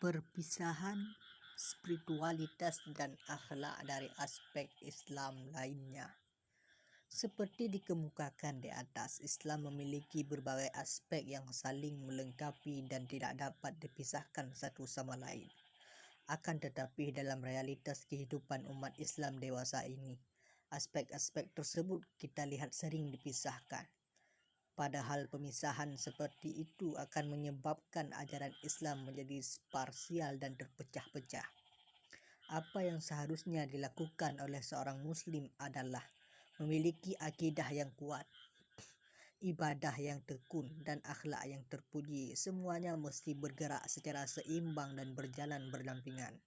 Perpisahan spiritualitas dan akhlak dari aspek Islam lainnya. Seperti dikemukakan di atas, Islam memiliki berbagai aspek yang saling melengkapi dan tidak dapat dipisahkan satu sama lain. Akan tetapi dalam realitas kehidupan umat Islam dewasa ini, aspek-aspek tersebut kita lihat sering dipisahkan. Padahal pemisahan seperti itu akan menyebabkan ajaran Islam menjadi parsial dan terpecah-pecah. Apa yang seharusnya dilakukan oleh seorang muslim adalah memiliki akidah yang kuat, ibadah yang tekun, dan akhlak yang terpuji. Semuanya mesti bergerak secara seimbang dan berjalan berdampingan.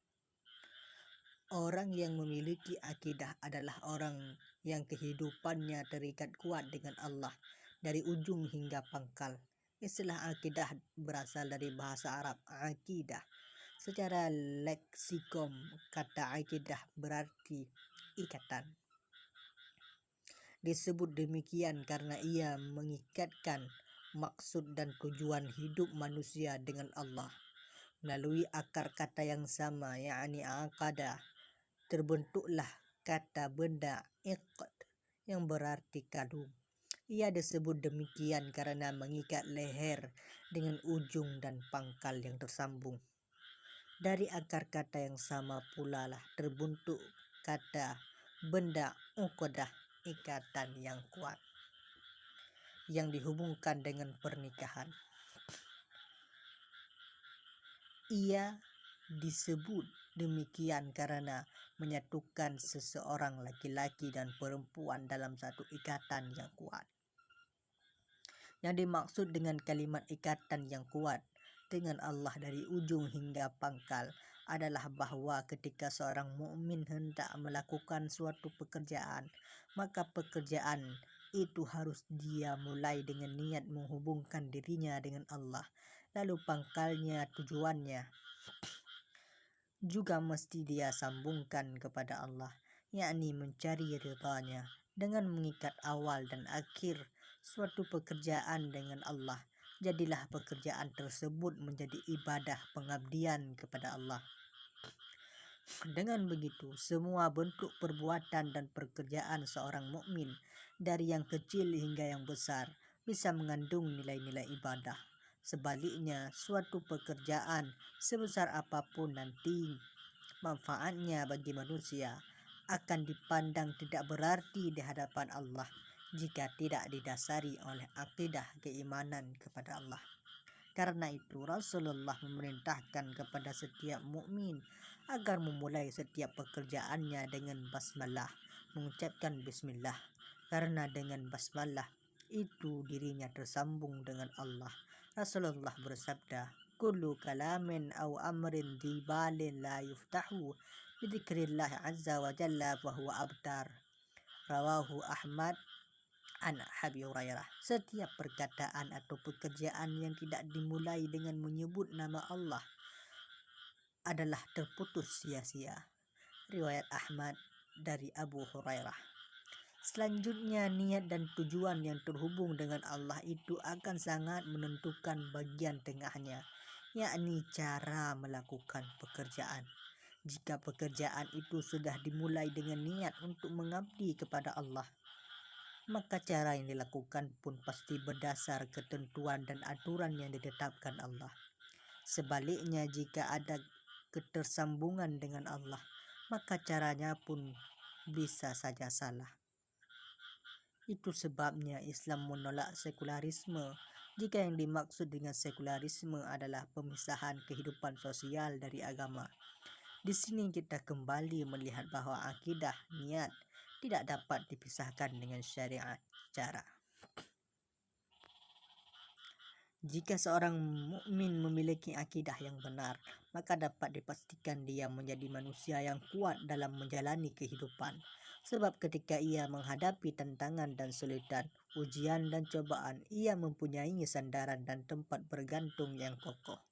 Orang yang memiliki akidah adalah orang yang kehidupannya terikat kuat dengan Allah dari ujung hingga pangkal. Istilah akidah berasal dari bahasa Arab akidah. Secara leksikon, kata akidah berarti ikatan. Disebut demikian karena ia mengikatkan maksud dan tujuan hidup manusia dengan Allah melalui akar kata yang sama, yakni aqada. Terbentuklah kata benda iqd yang berarti kalung. Ia disebut demikian karena mengikat leher dengan ujung dan pangkal yang tersambung. Dari akar kata yang sama pula lah terbentuk kata benda uqdah, ikatan yang kuat yang dihubungkan dengan pernikahan. Ia disebut demikian karena menyatukan seseorang laki-laki dan perempuan dalam satu ikatan yang kuat. Yang dimaksud dengan kalimat ikatan yang kuat dengan Allah dari ujung hingga pangkal adalah bahwa ketika seorang mukmin hendak melakukan suatu pekerjaan, maka pekerjaan itu harus dia mulai dengan niat menghubungkan dirinya dengan Allah. Lalu pangkalnya, tujuannya juga mesti dia sambungkan kepada Allah, yakni mencari ridhanya dengan mengikat awal dan akhir suatu pekerjaan dengan Allah. Jadilah pekerjaan tersebut menjadi ibadah pengabdian kepada Allah. Dengan begitu, semua bentuk perbuatan dan pekerjaan seorang mukmin dari yang kecil hingga yang besar bisa mengandung nilai-nilai ibadah. Sebaliknya, suatu pekerjaan sebesar apapun nanti manfaatnya bagi manusia akan dipandang tidak berarti di hadapan Allah jika tidak didasari oleh akidah keimanan kepada Allah. Karena itu Rasulullah memerintahkan kepada setiap mukmin agar memulai setiap pekerjaannya dengan basmalah, mengucapkan bismillah, karena dengan basmalah itu dirinya tersambung dengan Allah. Rasulullah bersabda, kullu kalamin aw amrin dibalin la yuftahu bidzikrillah azza wa jalla wa huwa abtar. Rawahu Ahmad an Abi Hurairah. Setiap perkataan atau pekerjaan yang tidak dimulai dengan menyebut nama Allah adalah terputus sia-sia. Riwayat Ahmad dari Abu Hurairah. Selanjutnya, niat dan tujuan yang terhubung dengan Allah itu akan sangat menentukan bagian tengahnya, yakni cara melakukan pekerjaan. Jika pekerjaan itu sudah dimulai dengan niat untuk mengabdi kepada Allah, maka cara yang dilakukan pun pasti berdasar ketentuan dan aturan yang ditetapkan Allah. Sebaliknya, jika ada ketersambungan dengan Allah, maka caranya pun bisa saja salah. Itu sebabnya Islam menolak sekularisme. Jika yang dimaksud dengan sekularisme adalah pemisahan kehidupan sosial dari agama. Di sini kita kembali melihat bahwa akidah, niat tidak dapat dipisahkan dengan syariat cara. Jika seorang mukmin memiliki akidah yang benar, maka dapat dipastikan dia menjadi manusia yang kuat dalam menjalani kehidupan. Sebab ketika ia menghadapi tantangan dan kesulitan, ujian dan cobaan, ia mempunyai sandaran dan tempat bergantung yang kokoh.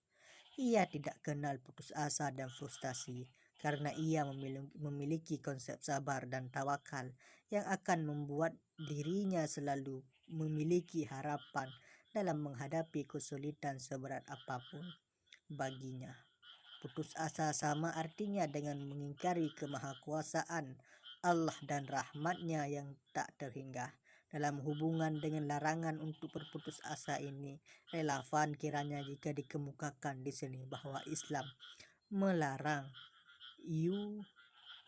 Ia tidak kenal putus asa dan frustasi karena ia memiliki konsep sabar dan tawakal yang akan membuat dirinya selalu memiliki harapan dalam menghadapi kesulitan seberat apapun baginya. Putus asa sama artinya dengan mengingkari kemahakuasaan Allah dan rahmatnya yang tak terhingga. Dalam hubungan dengan larangan untuk berputus asa ini, relevan kiranya jika dikemukakan di sini bahwa Islam melarang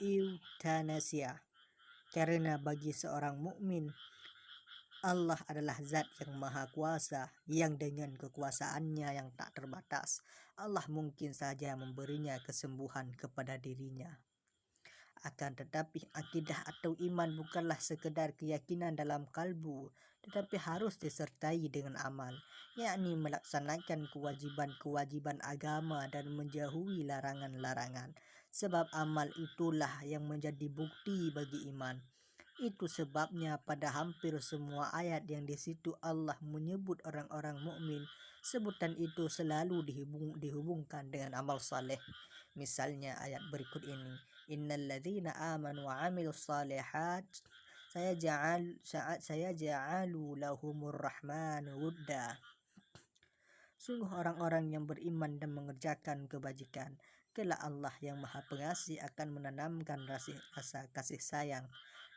eutanasia karena bagi seorang mukmin Allah adalah zat yang maha kuasa yang dengan kekuasaannya yang tak terbatas Allah mungkin saja memberinya kesembuhan kepada dirinya. Akan tetapi akidah atau iman bukanlah sekedar keyakinan dalam kalbu, tetapi harus disertai dengan amal, yakni melaksanakan kewajiban-kewajiban agama dan menjauhi larangan-larangan. Sebab amal itulah yang menjadi bukti bagi iman. Itu sebabnya pada hampir semua ayat yang di situ Allah menyebut orang-orang mukmin, sebutan itu selalu dihubungkan dengan amal saleh. Misalnya ayat berikut ini, innalladzina amanu wa amilus salihat sayaj'alu lahumur rahmanu wudda. Sungguh orang-orang yang beriman dan mengerjakan kebajikan, kelak Allah yang Maha Pengasih akan menanamkan rasa kasih sayang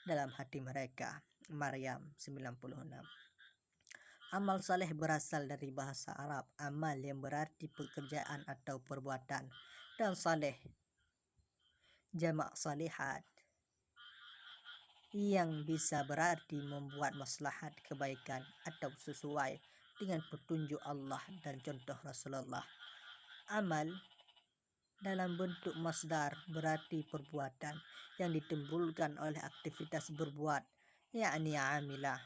dalam hati mereka. Maryam 96. Amal saleh berasal dari bahasa Arab amal yang berarti pekerjaan atau perbuatan, dan saleh jamak salihat yang bisa berarti membuat maslahat kebaikan atau sesuai dengan petunjuk Allah dan contoh Rasulullah. Amal dalam bentuk masdar berarti perbuatan yang ditimbulkan oleh aktivitas berbuat, yakni amilah.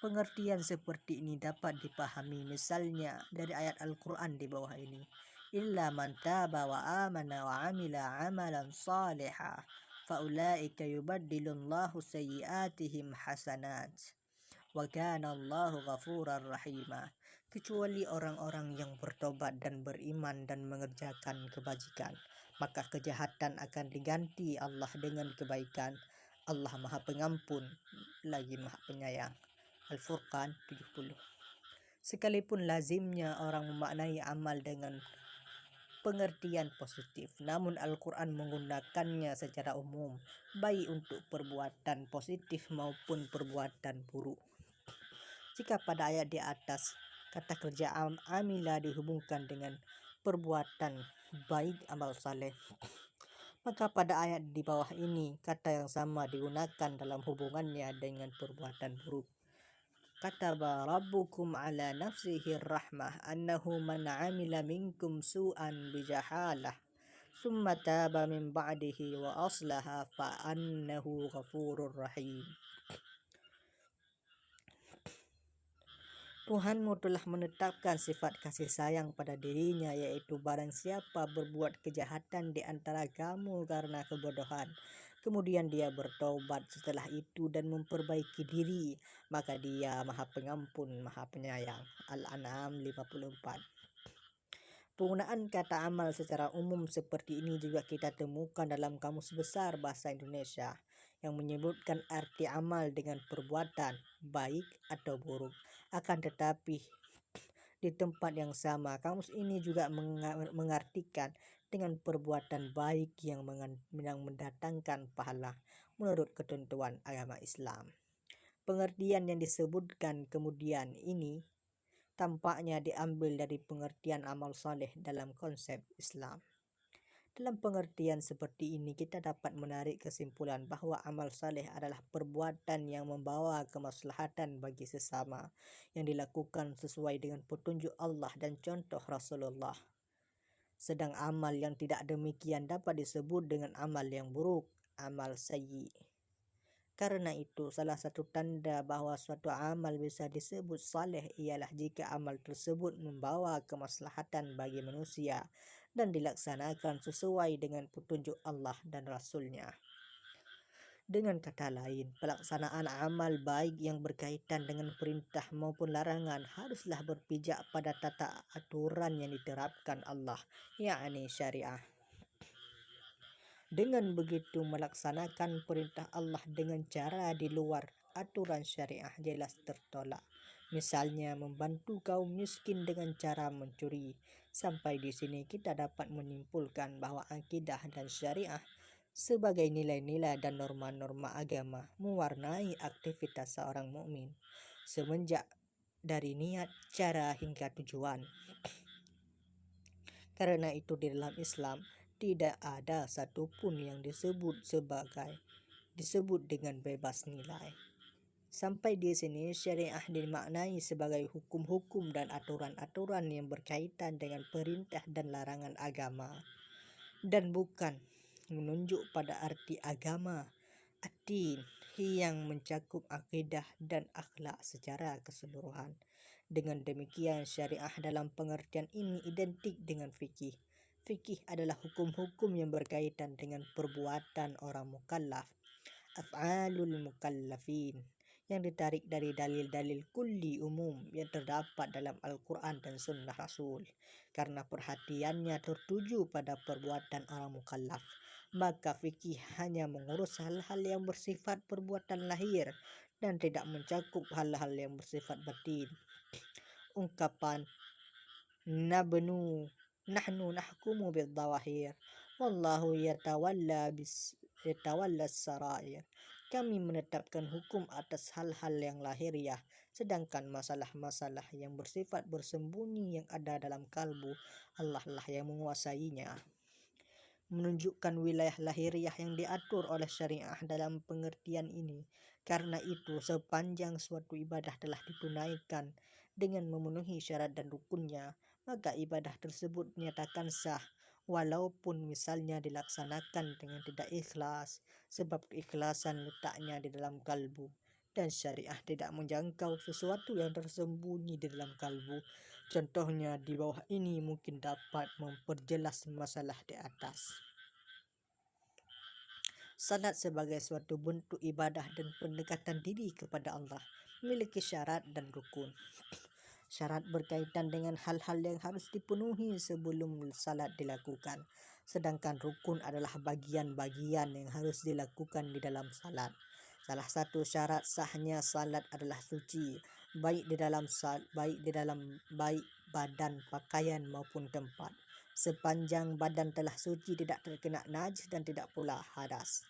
Pengertian seperti ini dapat dipahami misalnya dari ayat Al-Quran di bawah ini. Illa man taba wa amana wa amila amalan saliha faulaika yubaddilullahu sayyiatihim hasanat wa kana Allahu ghafurar rahima. Kecuali orang-orang yang bertobat dan beriman dan mengerjakan kebajikan, maka kejahatan akan diganti Allah dengan kebaikan. Allah Maha Pengampun lagi Maha Penyayang. Al-Furqan 70. Sekalipun lazimnya orang memaknai amal dengan pengertian positif, namun Al-Quran menggunakannya secara umum, baik untuk perbuatan positif maupun perbuatan buruk. Jika pada ayat di atas kata kerja amila dihubungkan dengan perbuatan baik amal saleh, maka pada ayat di bawah ini kata yang sama digunakan dalam hubungannya dengan perbuatan buruk. Kataba rabbukum ala nafsihi rahmah annahu man amila minkum su'an bijahalah summa taba min ba'dihi wa aslaha fa annahu ghafurur rahim. Tuhanmu telah menetapkan sifat kasih sayang pada dirinya, yaitu barang siapa berbuat kejahatan di antara kamu karena kebodohan, kemudian dia bertobat setelah itu dan memperbaiki diri, maka dia Maha Pengampun, Maha Penyayang. Al-An'am 54. Penggunaan kata amal secara umum seperti ini juga kita temukan dalam Kamus Besar Bahasa Indonesia yang menyebutkan arti amal dengan perbuatan baik atau buruk. Akan tetapi di tempat yang sama, kamus ini juga mengartikan dengan perbuatan baik yang mendatangkan pahala menurut ketentuan agama Islam. Pengertian yang disebutkan kemudian ini tampaknya diambil dari pengertian amal saleh dalam konsep Islam. Dalam pengertian seperti ini, kita dapat menarik kesimpulan bahwa amal saleh adalah perbuatan yang membawa kemaslahatan bagi sesama, yang dilakukan sesuai dengan petunjuk Allah dan contoh Rasulullah. Sedang amal yang tidak demikian dapat disebut dengan amal yang buruk, amal sayyi. Karena itu, salah satu tanda bahwa suatu amal bisa disebut saleh ialah jika amal tersebut membawa kemaslahatan bagi manusia dan dilaksanakan sesuai dengan petunjuk Allah dan Rasul-Nya. Dengan kata lain, pelaksanaan amal baik yang berkaitan dengan perintah maupun larangan haruslah berpijak pada tata aturan yang diterapkan Allah, yakni syariah. Dengan begitu, melaksanakan perintah Allah dengan cara di luar aturan syariah jelas tertolak. Misalnya membantu kaum miskin dengan cara mencuri. Sampai di sini kita dapat menyimpulkan bahwa akidah dan syariah sebagai nilai-nilai dan norma-norma agama mewarnai aktivitas seorang mukmin semenjak dari niat, cara hingga tujuan. Karena itu di dalam Islam tidak ada satupun yang disebut dengan bebas nilai. Sampai di sini syariah dimaknai sebagai hukum-hukum dan aturan-aturan yang berkaitan dengan perintah dan larangan agama, dan bukan menunjuk pada arti agama ad-din yang mencakup akidah dan akhlak secara keseluruhan. Dengan demikian syariah dalam pengertian ini identik dengan fikih. Fikih adalah hukum-hukum yang berkaitan dengan perbuatan orang mukallaf, af'alul mukallafin, yang ditarik dari dalil-dalil kulli umum yang terdapat dalam Al-Quran dan Sunnah Rasul. Karena perhatiannya tertuju pada perbuatan orang mukallaf, maka fikih hanya mengurus hal-hal yang bersifat perbuatan lahir dan tidak mencakup hal-hal yang bersifat batin. Ungkapan nahnu nahkumu bid-dawahir wallahu yatawalla sarair. Kami menetapkan hukum atas hal-hal yang lahiriah, sedangkan masalah-masalah yang bersifat bersembunyi yang ada dalam kalbu, Allah lah yang menguasainya. Menunjukkan wilayah lahiriah yang diatur oleh syariah dalam pengertian ini. Karena itu sepanjang suatu ibadah telah ditunaikan dengan memenuhi syarat dan rukunnya, maka ibadah tersebut dinyatakan sah, walaupun misalnya dilaksanakan dengan tidak ikhlas, sebab keikhlasan letaknya di dalam kalbu, dan syariah tidak menjangkau sesuatu yang tersembunyi di dalam kalbu. Contohnya di bawah ini mungkin dapat memperjelas masalah di atas. Salat sebagai suatu bentuk ibadah dan pendekatan diri kepada Allah memiliki syarat dan rukun. Syarat berkaitan dengan hal-hal yang harus dipenuhi sebelum salat dilakukan, sedangkan rukun adalah bagian-bagian yang harus dilakukan di dalam salat. Salah satu syarat sahnya salat adalah suci, baik badan, pakaian maupun tempat. Sepanjang badan telah suci, tidak terkena najis dan tidak pula hadas,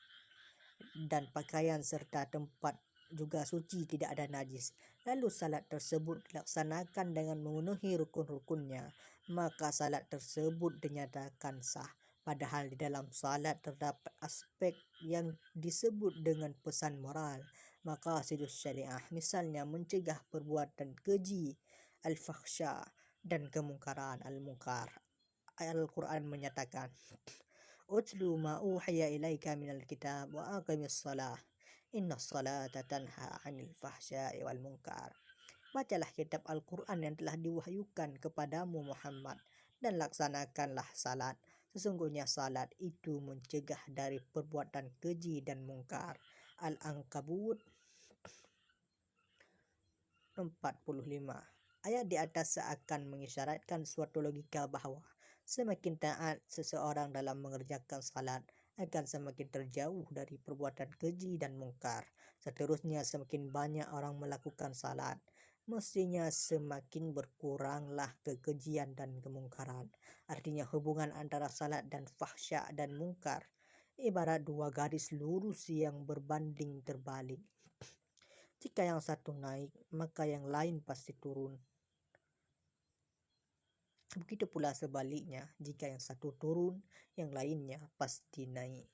dan pakaian serta tempat juga suci, tidak ada najis, lalu salat tersebut dilaksanakan dengan memenuhi rukun-rukunnya, maka salat tersebut dinyatakan sah. Padahal di dalam salat terdapat aspek yang disebut dengan pesan moral, maqasidus syariah, misalnya mencegah perbuatan keji, al-fakhsya, dan kemungkaran, al-munkar. Al-Quran menyatakan, Utlu ma uhiya ilaika minal kitab wa aqimis salah inna salata tanha 'anil fahsya'i wal munkar. Bacalah kitab Al-Quran yang telah diwahyukan kepadamu Muhammad, dan laksanakanlah salat. Sesungguhnya salat itu mencegah dari perbuatan keji dan mungkar. Al-Ankabut 45. Ayat di atas seakan mengisyaratkan suatu logika bahwa semakin taat seseorang dalam mengerjakan salat, akan semakin terjauh dari perbuatan keji dan mungkar. Seterusnya, semakin banyak orang melakukan salat, mestinya semakin berkuranglah kekejian dan kemungkaran. Artinya hubungan antara salat dan fahsya dan mungkar ibarat dua garis lurus yang berbanding terbalik. Jika yang satu naik, maka yang lain pasti turun. Begitu pula sebaliknya, jika yang satu turun, yang lainnya pasti naik.